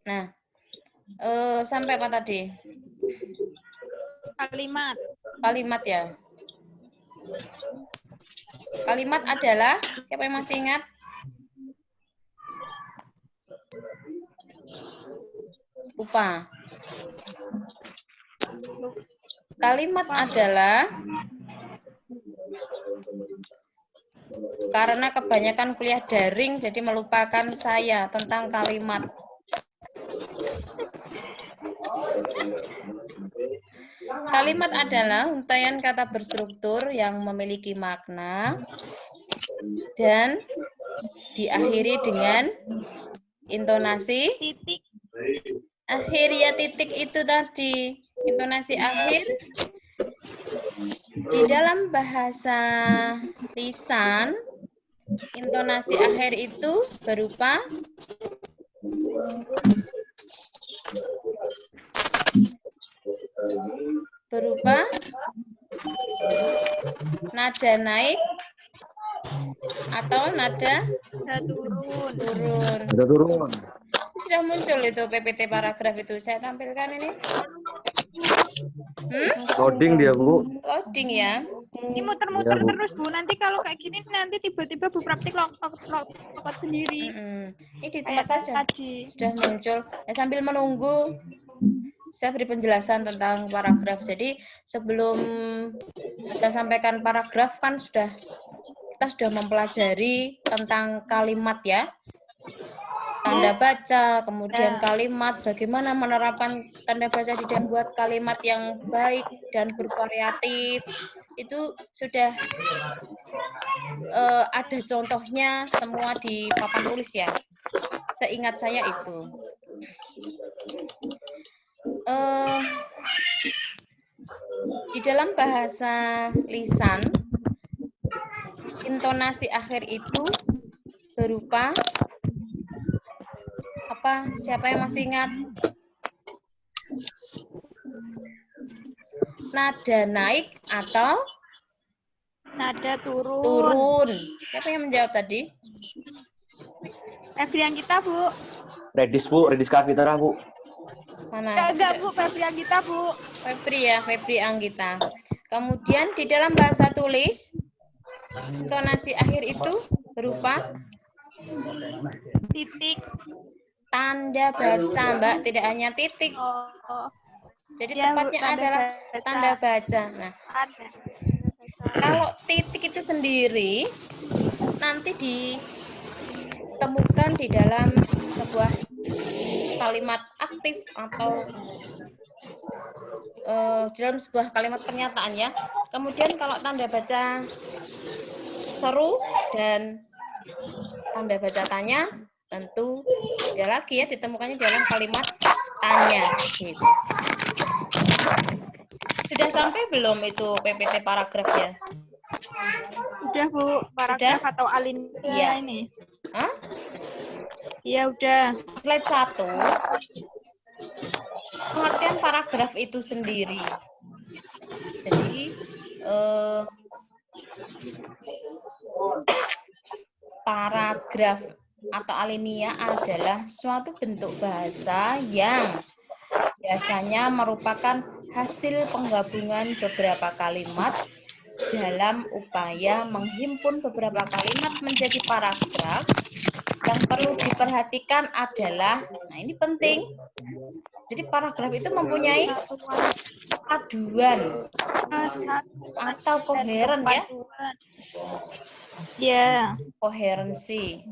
Nah, sampai apa tadi? Kalimat. Kalimat ya. Kalimat adalah, siapa yang masih ingat? Lupa. Kalimat adalah, karena kebanyakan kuliah daring, jadi melupakan saya tentang kalimat. Kalimat adalah untaian kata berstruktur yang memiliki makna dan diakhiri dengan intonasi Titik. akhir ya, titik itu tadi. Intonasi akhir di dalam bahasa lisan, intonasi akhir itu berupa nada naik atau nada turun. Nada turun. Sudah muncul itu PPT paragraf itu. Saya tampilkan ini. Loading dia, Bu. Loading ya. Ini muter-muter terus, Bu. Nanti kalau kayak gini, nanti tiba-tiba Bu Praktik lompat sendiri. Ini di tempat saya sudah muncul. Nah, sambil menunggu, saya beri penjelasan tentang paragraf. Jadi sebelum saya sampaikan paragraf kan kita sudah mempelajari tentang kalimat ya. Tanda baca, kemudian kalimat, bagaimana menerapkan tanda baca di dalam buat kalimat yang baik dan bervariatif. Itu sudah ada contohnya semua di papan tulis ya. Seingat saya itu. Di dalam bahasa lisan, intonasi akhir itu berupa apa? Siapa yang masih ingat? Nada naik atau nada turun. Turun. Siapa yang menjawab tadi? Febrian kita, Bu. Redis, Bu. Redis Kavitra, Bu. Mana? Enggak, Bu. Febrian kita, Bu. Febri ya, Febri Anggita. Kemudian di dalam bahasa tulis, intonasi akhir itu berupa titik. Tanda baca, Mbak. Tidak hanya titik. Jadi ya, tepatnya Bu, adalah baca. Tanda baca. Nah, ada. Kalau titik itu sendiri nanti ditemukan di dalam sebuah kalimat aktif atau dalam sebuah kalimat pernyataan ya. Kemudian kalau tanda baca seru dan tanda baca tanya tentu beda lagi ya, ditemukannya dalam kalimat tanya gitu. Sudah sampai belum itu PPT paragraf ya? Udah, Bu. Paragraf udah? Atau alinea ya. Ini. Hah? Iya, udah. Slide 1. Pengertian paragraf itu sendiri. Jadi, paragraf atau alinea adalah suatu bentuk bahasa yang biasanya merupakan hasil penggabungan beberapa kalimat dalam upaya menghimpun beberapa kalimat menjadi paragraf. Yang perlu diperhatikan adalah, nah ini penting, jadi paragraf itu mempunyai paduan atau koheren ya. Ya. Koherensi.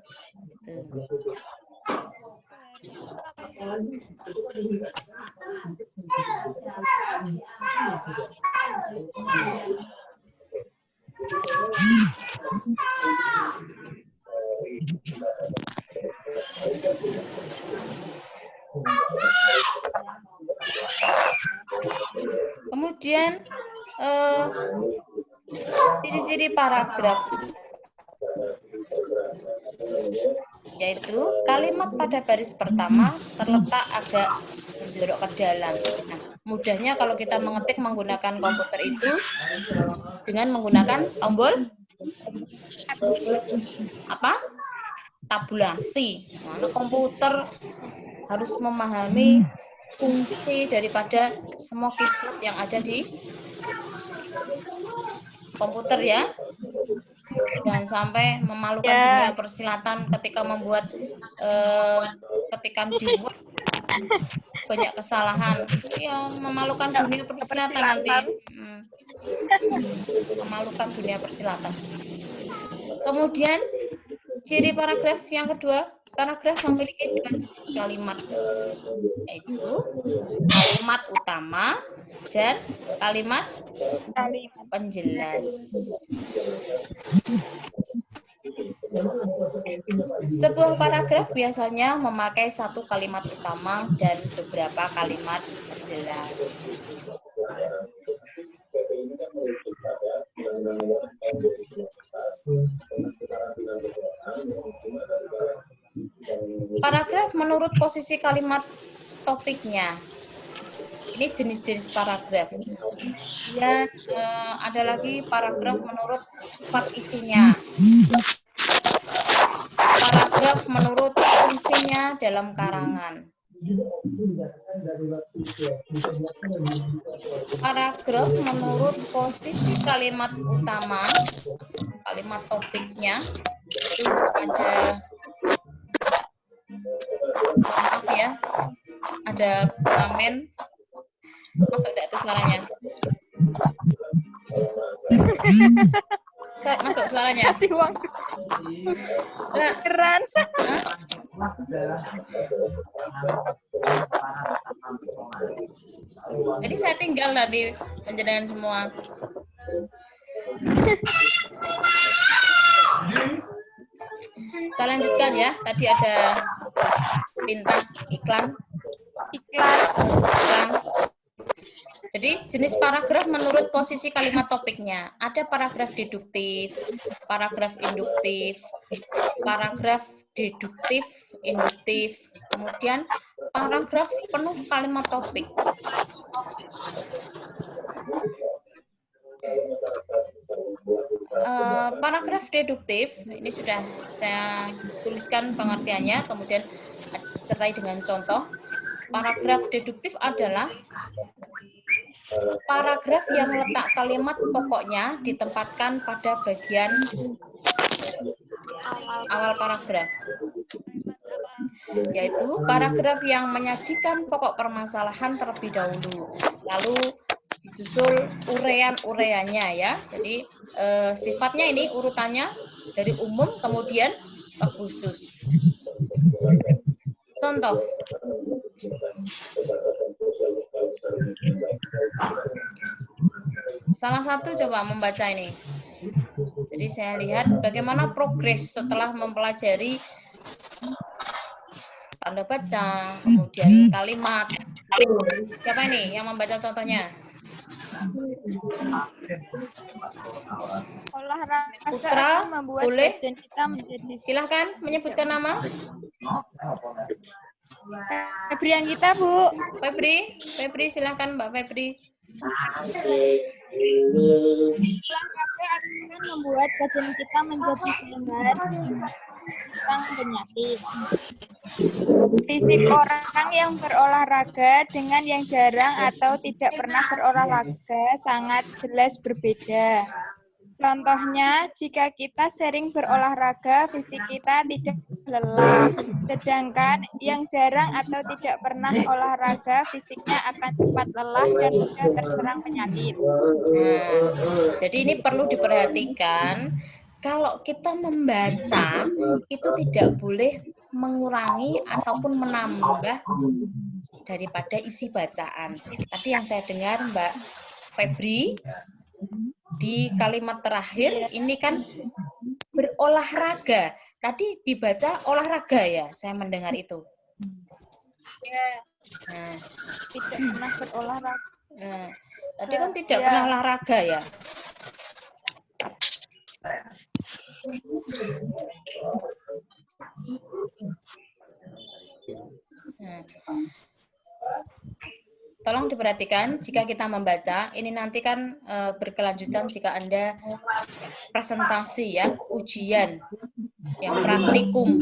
Kemudian ciri-ciri paragraf yaitu kalimat pada baris pertama terletak agak menjorok ke dalam. Nah, Mudahnya kalau kita mengetik menggunakan komputer itu dengan menggunakan tombol apa? Tabulasi. Mana komputer harus memahami fungsi daripada semua keyboard yang ada di komputer ya. Jangan sampai memalukan dunia persilatan ketika membuat ketikan di Word banyak kesalahan. Ya, memalukan dunia persilatan nanti. Memalukan dunia persilatan. Kemudian ciri paragraf yang kedua, paragraf memiliki dua jenis kalimat, yaitu kalimat utama dan kalimat penjelas. Sebuah paragraf biasanya memakai satu kalimat utama dan beberapa kalimat penjelas. Paragraf menurut posisi kalimat topiknya. Ini jenis-jenis paragraf. Dan ada lagi paragraf menurut sifat isinya. Paragraf menurut fungsinya dalam karangan. Paragraf menurut posisi kalimat utama, kalimat topiknya, itu ada, maaf ya, ada pengamen. Masuk enggak itu suaranya? Masuk suaranya. Kasih uang. Keren. Jadi saya tinggal nanti penjelasan semua. Saya lanjutkan ya. Tadi ada pintas iklan. Jadi jenis paragraf menurut posisi kalimat topiknya. Ada paragraf deduktif, paragraf induktif, paragraf deduktif, induktif, kemudian paragraf penuh kalimat topik. Paragraf deduktif, ini sudah saya tuliskan pengertiannya, kemudian disertai dengan contoh. Paragraf deduktif adalah paragraf yang letak kalimat pokoknya ditempatkan pada bagian awal paragraf, yaitu paragraf yang menyajikan pokok permasalahan terlebih dahulu, lalu disusul urean-ureannya ya. Jadi sifatnya ini urutannya dari umum kemudian ke khusus. Contoh. Salah satu coba membaca ini. Jadi saya lihat bagaimana progres setelah mempelajari tanda baca, kemudian kalimat. Siapa ini yang membaca contohnya? Olahraga Putra, akan membuat boleh? badan kita menjadi. Silahkan menyebutkan nama. Febri yang kita, Bu. Febri silahkan Mbak Febri. Olahraga akan membuat badan kita menjadi sehat, serang penyakit. Fisik orang yang berolahraga dengan yang jarang atau tidak pernah berolahraga sangat jelas berbeda. Contohnya, jika kita sering berolahraga, fisik kita tidak lelah. Sedangkan yang jarang atau tidak pernah olahraga, fisiknya akan cepat lelah dan mudah terserang penyakit. Nah, jadi ini perlu diperhatikan, kalau kita membaca, itu tidak boleh mengurangi ataupun menambah daripada isi bacaan. Tadi yang saya dengar Mbak Febri, di kalimat terakhir ini kan berolahraga. Tadi dibaca olahraga ya, saya mendengar itu. Ya. Nah, Tidak pernah berolahraga. Nah, tadi kan tidak pernah olahraga ya. Nah. tolong diperhatikan jika kita membaca, ini nanti kan berkelanjutan jika Anda presentasi ya, ujian yang praktikum.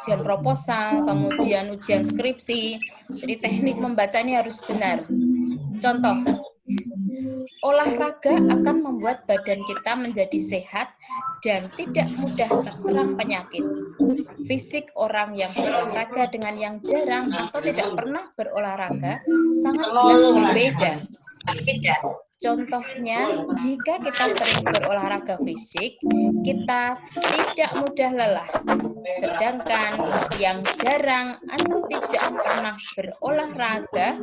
Ujian proposal, kemudian ujian skripsi. Jadi teknik membaca ini harus benar. Contoh, olahraga akan membuat badan kita menjadi sehat dan tidak mudah terserang penyakit. Fisik orang yang berolahraga dengan yang jarang atau tidak pernah berolahraga sangat jelas berbeda. Contohnya, jika kita sering berolahraga fisik, kita tidak mudah lelah. Sedangkan yang jarang atau tidak pernah berolahraga,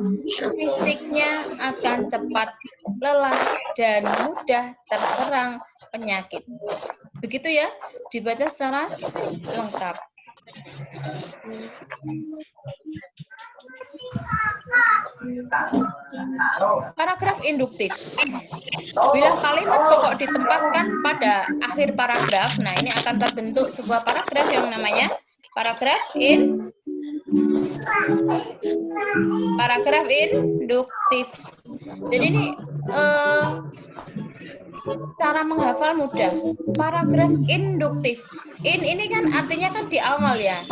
fisiknya akan cepat lelah dan mudah terserang penyakit. Begitu ya, dibaca secara lengkap. Paragraf induktif. Bila kalimat pokok ditempatkan pada akhir paragraf, nah ini akan terbentuk sebuah paragraf yang namanya paragraf induktif. Jadi ini cara menghafal mudah. Paragraf induktif. Ini kan artinya kan di awal ya.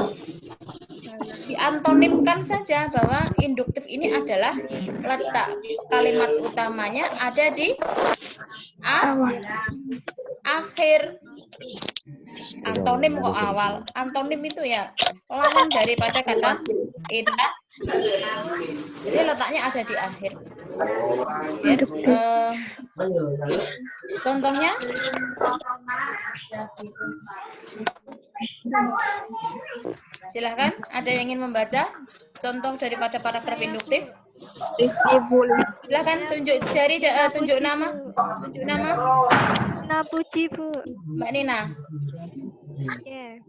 Diantonimkan saja bahwa induktif ini adalah letak kalimat utamanya ada di akhir. Antonim kok awal. Antonim itu ya lawan daripada kata in. Jadi letaknya ada di akhir. Dan, contohnya silahkan, ada yang ingin membaca contoh daripada paragraf induktif? Silahkan tunjuk jari, tunjuk nama. Tunjuk nama. Nah, Puji, Bu. Mbak Nina. Yeah.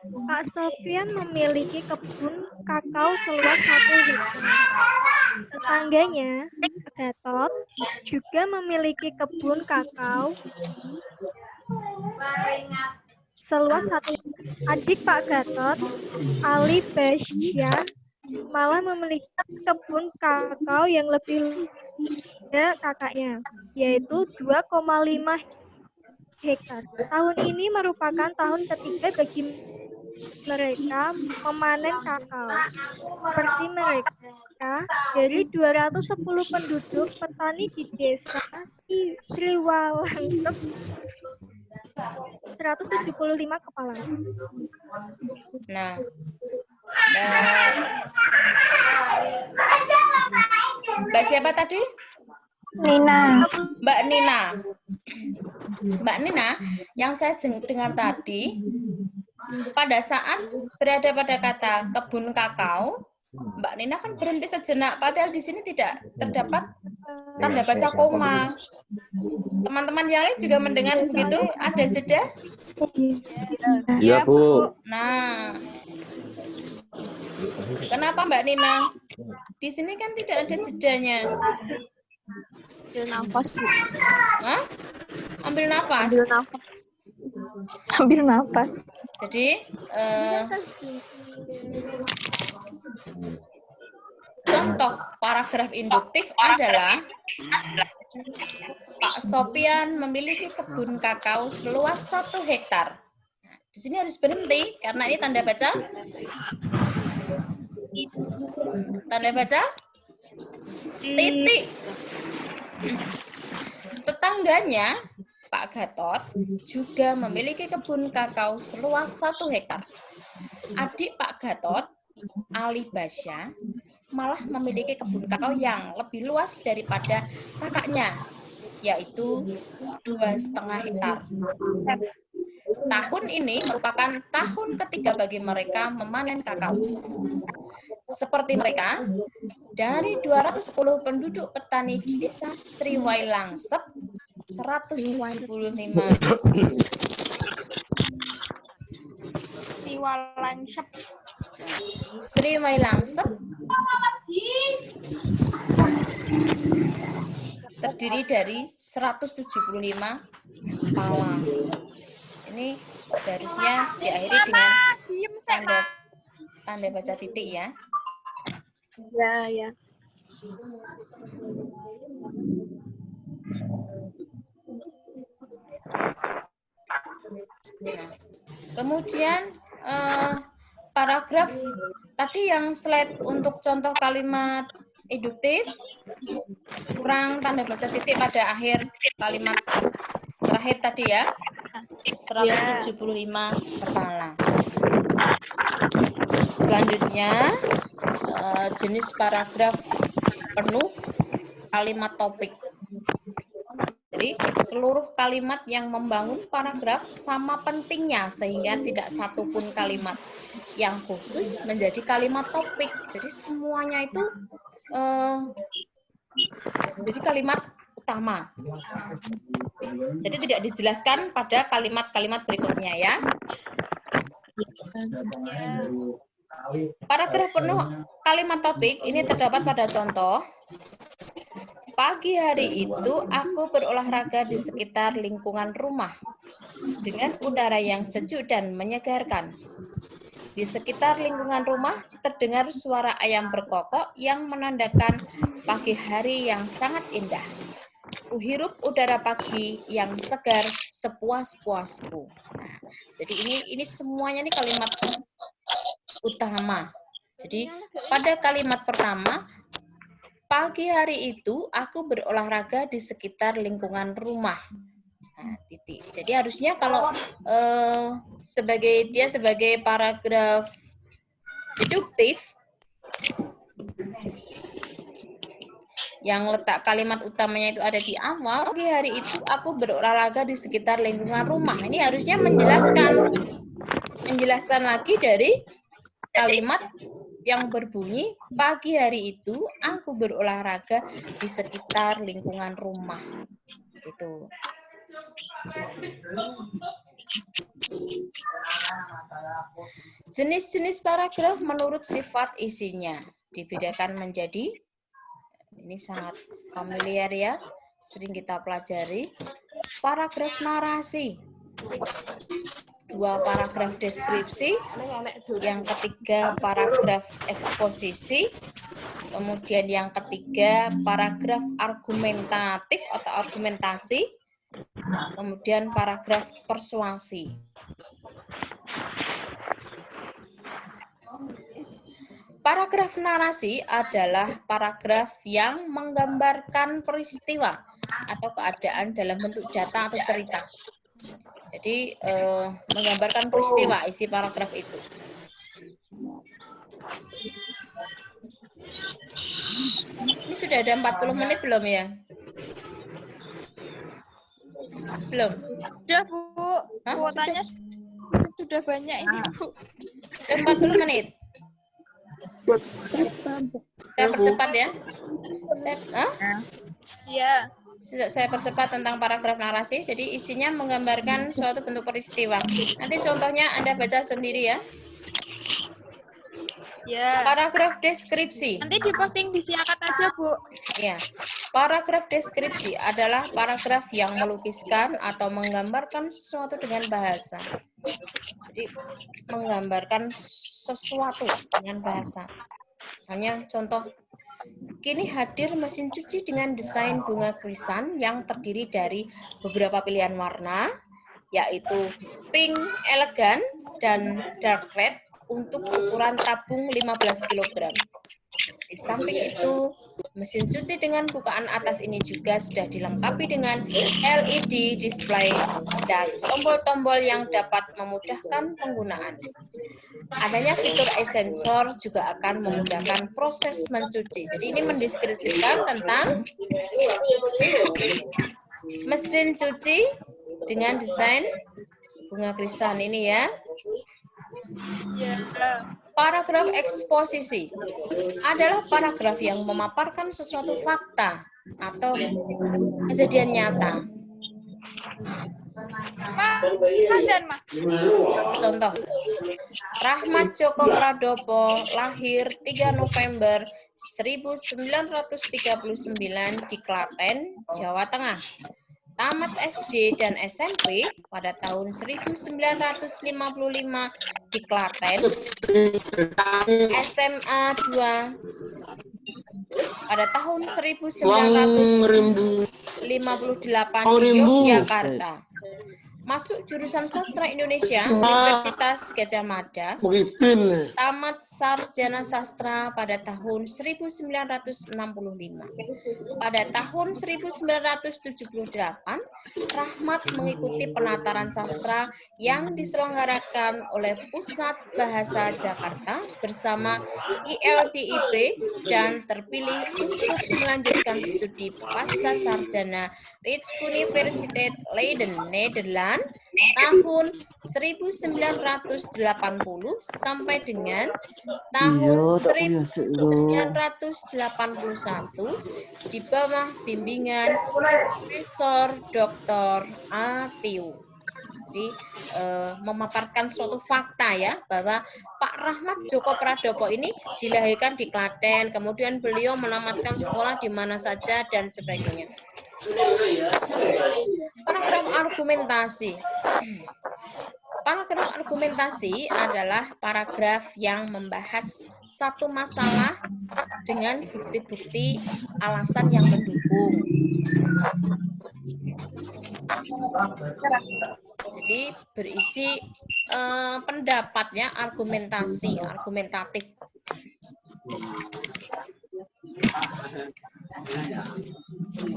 Pak Sofian memiliki kebun kakao seluas 1 hektar. Tetangganya, Gatot, juga memiliki kebun kakao seluas 1 hektar. Adik Pak Gatot, Ali Basya, malah memiliki kebun kakao yang lebih dari kakaknya, yaitu 2,5 hektar. Tahun ini merupakan tahun ketiga bagi mereka memanen kakao. Seperti mereka, dari 210 penduduk, petani di desa Sriwalangsep 175 kepala. Nah, Mbak siapa tadi? Nina. Mbak Nina. Mbak Nina, yang saya dengar tadi, pada saat berada pada kata kebun kakao, Mbak Nina kan berhenti sejenak, padahal di sini tidak terdapat tanda baca koma. Teman-teman yang lain juga mendengar begitu? Ada jeda? Iya, Bu. Nah, kenapa Mbak Nina? Di sini kan tidak ada jedanya. Ambil nafas, Bu. Hah? Ambil nafas? Ambil nafas. Ambil nafas. Jadi, contoh paragraf induktif adalah Pak Sofian memiliki kebun kakao seluas 1 hektar. Di sini harus berhenti karena ini tanda baca. Tanda baca titik. Tetangganya Pak Gatot juga memiliki kebun kakao seluas 1 hektar. Adik Pak Gatot, Ali Basya, malah memiliki kebun kakao yang lebih luas daripada kakaknya, yaitu 2,5 hektar. Tahun ini merupakan tahun ketiga bagi mereka memanen kakao. Seperti mereka, dari 210 penduduk petani di desa Sriwalangsep, 175 Sriwalangsep terdiri dari 175 pala. Ini seharusnya diakhiri dengan tanda tanda baca titik ya. Ya, ya. Nah, kemudian paragraf tadi yang slide untuk contoh kalimat induktif, kurang tanda baca titik pada akhir kalimat terakhir tadi ya. 175 kepala. Selanjutnya jenis paragraf penuh kalimat topik. Jadi seluruh kalimat yang membangun paragraf sama pentingnya sehingga tidak satupun kalimat yang khusus menjadi kalimat topik. Jadi semuanya itu jadi kalimat utama. Jadi tidak dijelaskan pada kalimat-kalimat berikutnya ya. Paragraf penuh kalimat topik ini terdapat pada contoh. Pagi hari itu aku berolahraga di sekitar lingkungan rumah dengan udara yang sejuk dan menyegarkan. Di sekitar lingkungan rumah terdengar suara ayam berkokok yang menandakan pagi hari yang sangat indah. Kuhirup udara pagi yang segar sepuas-puasku. Nah, jadi ini semuanya nih kalimat utama. Jadi pada kalimat pertama, pagi hari itu aku berolahraga di sekitar lingkungan rumah. Nah, titik. Jadi harusnya kalau sebagai paragraf deduktif yang letak kalimat utamanya itu ada di awal, pagi hari itu aku berolahraga di sekitar lingkungan rumah. Ini harusnya menjelaskan lagi dari kalimat yang berbunyi pagi hari itu aku berolahraga di sekitar lingkungan rumah. Itu. Jenis-jenis paragraf menurut sifat isinya dibedakan menjadi, ini sangat familiar ya, sering kita pelajari, paragraf narasi. 2 paragraf deskripsi, yang ketiga paragraf eksposisi, kemudian yang ketiga paragraf argumentatif atau argumentasi, kemudian paragraf persuasi. Paragraf narasi adalah paragraf yang menggambarkan peristiwa atau keadaan dalam bentuk data atau cerita. Jadi menggambarkan peristiwa isi paragraf itu. Ini sudah ada 40 menit belum ya? Belum? Sudah, Bu. Kuotanya sudah banyak ini, Bu. Sudah 40 menit. Saya percepat ya. Iya. Saya percepat tentang paragraf narasi. Jadi isinya menggambarkan suatu bentuk peristiwa. Nanti contohnya Anda baca sendiri ya. Ya. Paragraf deskripsi. Nanti diposting di Siakat aja, Bu. Ya. Paragraf deskripsi adalah paragraf yang melukiskan atau menggambarkan sesuatu dengan bahasa. Jadi menggambarkan sesuatu dengan bahasa. Misalnya contoh, kini hadir mesin cuci dengan desain bunga krisan yang terdiri dari beberapa pilihan warna, yaitu pink elegan dan dark red untuk ukuran tabung 15 kg. Di samping itu, mesin cuci dengan bukaan atas ini juga sudah dilengkapi dengan LED display dan tombol-tombol yang dapat memudahkan penggunaan. Adanya fitur e-sensor juga akan memudahkan proses mencuci. Jadi ini mendeskripsikan tentang mesin cuci dengan desain bunga krisan ini ya. Paragraf eksposisi adalah paragraf yang memaparkan sesuatu fakta atau kejadian nyata. Contoh, Rahmat Joko Pradopo lahir 3 November 1939 di Klaten, Jawa Tengah. tamat SD dan SMP pada tahun 1955 di Klaten, SMA 2 pada tahun 1958 di Yogyakarta. Masuk jurusan Sastra Indonesia, Universitas Gadjah Mada, tamat sarjana sastra pada tahun 1965. Pada tahun 1978, Rahmat mengikuti penataran sastra yang diselenggarakan oleh Pusat Bahasa Jakarta bersama ILDIP dan terpilih untuk melanjutkan studi pasca sarjana Rijksuniversiteit Leiden, Nederland tahun 1980 sampai dengan tahun 1981 di bawah bimbingan Profesor Dr. Atiu. Jadi memaparkan suatu fakta ya bahwa Pak Rahmat Djoko Pradopo ini dilahirkan di Klaten, kemudian beliau menamatkan sekolah di mana saja dan sebagainya. Paragraf argumentasi. Paragraf argumentasi adalah paragraf yang membahas satu masalah dengan bukti-bukti alasan yang mendukung. Jadi berisi pendapatnya argumentasi, argumentatif.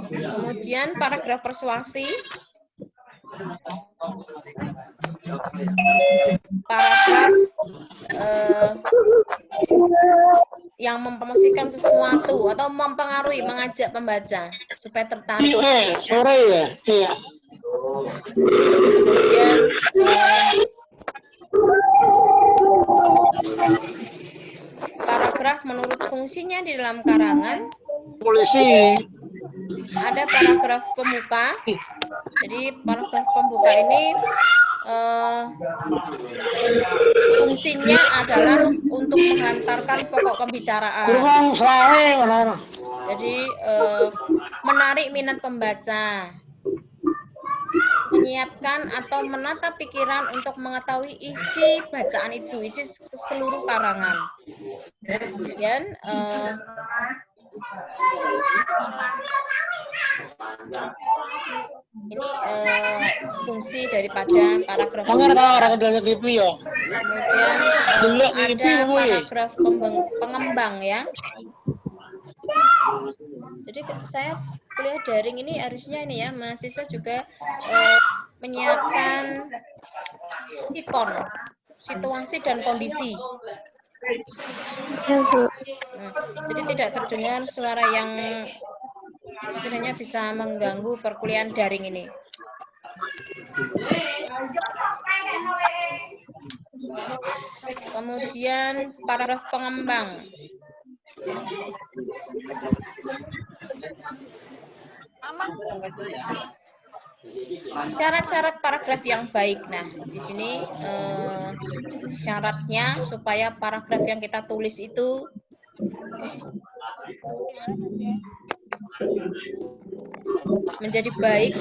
Kemudian paragraf persuasi. Paragraf yang mempromosikan sesuatu atau mempengaruhi, mengajak pembaca supaya tertarik. Kemudian paragraf menurut fungsinya di dalam karangan. Ada paragraf pembuka. Jadi paragraf pembuka ini fungsinya adalah untuk menghantarkan pokok pembicaraan. Jadi menarik minat pembaca, menyiapkan atau menata pikiran untuk mengetahui isi bacaan itu, isi seluruh karangan. Dan ini fungsi daripada paragraf. Kemudian ada paragraf pengembang ya. Jadi saya kuliah daring ini harusnya ini ya mahasiswa juga menyiapkan sikon, situasi dan kondisi. Jadi tidak terdengar suara yang sebenarnya bisa mengganggu perkuliahan daring ini. Kemudian paragraf pengembang. Syarat-syarat paragraf yang baik. Nah, di sini syaratnya supaya paragraf yang kita tulis itu menjadi baik,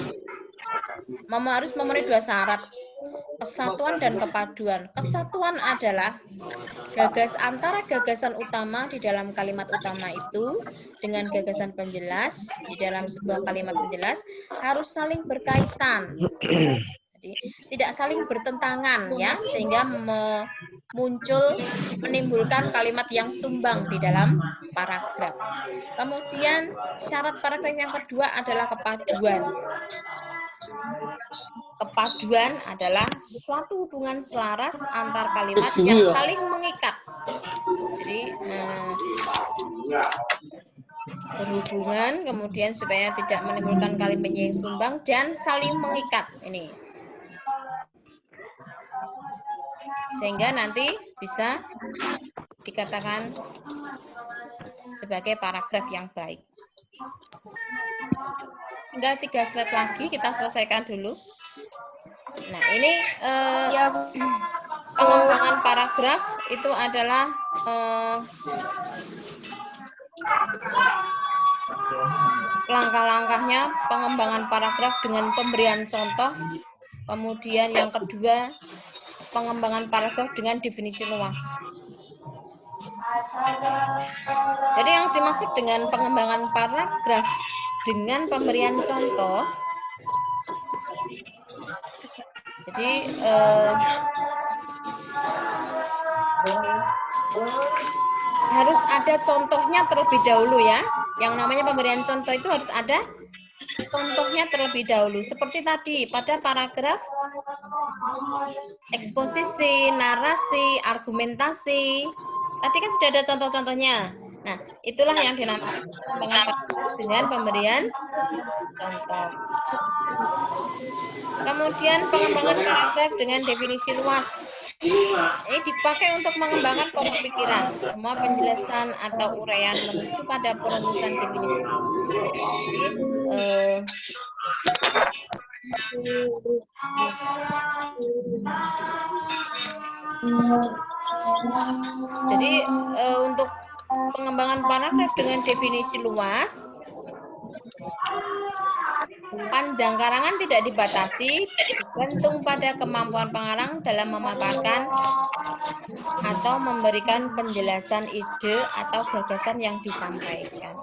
harus memenuhi dua syarat, kesatuan dan kepaduan. Kesatuan adalah antara gagasan utama di dalam kalimat utama itu dengan gagasan penjelas di dalam sebuah kalimat penjelas harus saling berkaitan. Jadi tidak saling bertentangan ya, sehingga menimbulkan kalimat yang sumbang di dalam paragraf. Kemudian syarat paragraf yang kedua adalah kepaduan. Kepaduan adalah suatu hubungan selaras antar kalimat yang saling mengikat. Jadi berhubungan, kemudian supaya tidak menimbulkan kalimat yang sumbang dan saling mengikat ini. Sehingga nanti bisa dikatakan sebagai paragraf yang baik. Tinggal 3 slide lagi, kita selesaikan dulu. Nah, ini pengembangan paragraf itu adalah langkah-langkahnya pengembangan paragraf dengan pemberian contoh. Kemudian yang kedua, pengembangan paragraf dengan definisi luas. Jadi yang dimaksud dengan pengembangan paragraf dengan pemberian contoh, jadi harus ada contohnya terlebih dahulu ya. Yang namanya pemberian contoh itu harus ada contohnya terlebih dahulu. Seperti tadi pada paragraf eksposisi, narasi, argumentasi. Tadi kan sudah ada contoh-contohnya. Nah, itulah yang dinamakan pengembangan paragraf dengan pemberian contoh. Kemudian pengembangan paragraf dengan definisi luas. Ini dipakai untuk mengembangkan pokok pikiran, semua penjelasan atau uraian menuju pada perumusan definisi. Jadi untuk pengembangan paragraf dengan definisi luas, panjang karangan tidak dibatasi, bergantung pada kemampuan pengarang dalam memaparkan atau memberikan penjelasan ide atau gagasan yang disampaikan.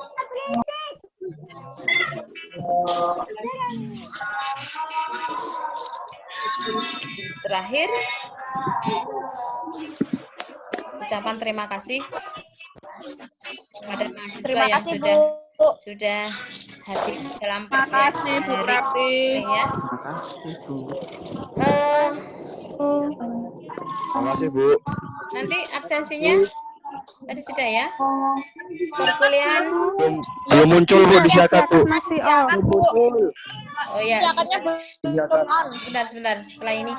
Terakhir, ucapan terima kasih kepada mahasiswa yang sudah hadir dalam Makasih Bu Prati. Ya. Terima kasih, Bu. Nanti absensinya tadi sudah ya. Perkuliahan Belum muncul, Bu, di siakat, Bu. Masih Oh ya. Sebentar. Setelah ini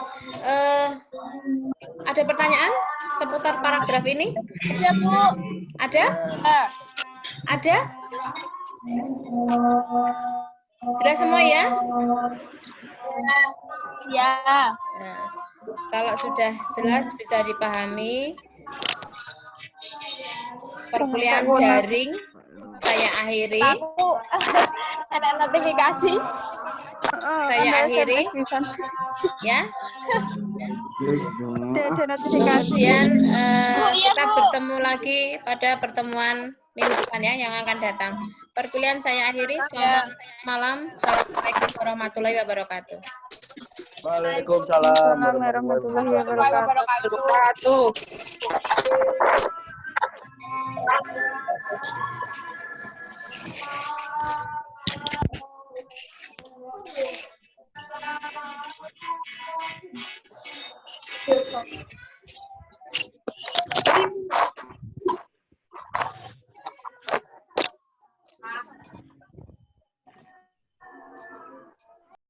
ada pertanyaan seputar paragraf ini? Ada, Bu. Ada? Ada? Sudah semua ya? Ya. Nah, kalau sudah jelas bisa dipahami, perkuliahan daring saya akhiri. Ada notifikasi. Saya akhiri. Ya. Kemudian kita bertemu lagi pada pertemuan minggu depan ya yang akan datang. Perkuliahan saya akhiri. Selamat malam. Assalamualaikum warahmatullahi wabarakatuh. Waalaikumsalam warahmatullahi wabarakatuh.